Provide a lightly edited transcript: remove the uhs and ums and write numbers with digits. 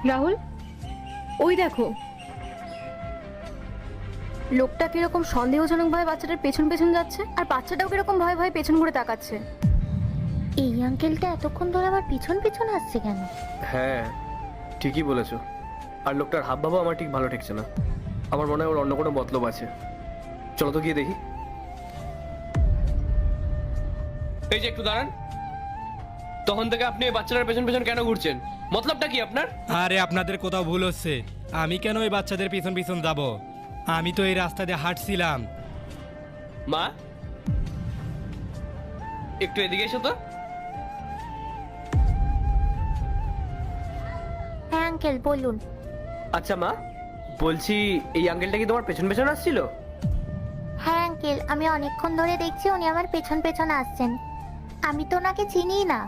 রাহুল, ওই দেখো লোকটা কিরকম সন্দেহজনক ভাবে বাচ্চাটার পেছন পেছন যাচ্ছে, আর বাচ্চাটাও কিরকম ভয়ে ভয়ে পেছন ঘুরে তাকাচ্ছে। এই আঙ্কেলটা এতক্ষণ ধরে আমার পিছন পিছন আসছে কেন? হ্যাঁ, ঠিকই বলেছো। আর লোকটার হাব ভাবও আমার ঠিক ভালো ঠেকছে না। আমার মনে হয় ওর অন্য কোনো মতলব আছে। চলো তো গিয়ে দেখি। এই যে একটু দাঁড়ান, তখন থেকে আপনি এই বাচ্চাটার পেছন পেছন কেন ঘুরছেন? মতলবটা কি আপনার? আরে আপনাদের কোথাও ভুল হচ্ছে। আমি কেন ওই বাচ্চাদের পিছন পিছন যাব? আমি তো এই রাস্তা দিয়ে হাঁটছিলাম। মা, একটু এদিকে এসো তো। হ্যাঁ আঙ্কেল বলুন। আচ্ছা মা, বলছি এই আঙ্কেলটা কি তোমার পেছন পেছন আসছিল? হ্যাঁ আঙ্কেল, আমি অনেকক্ষণ ধরে দেখছি উনি আমার পেছন পেছন আসছেন। আমি তো ওনাকে চিনিই না।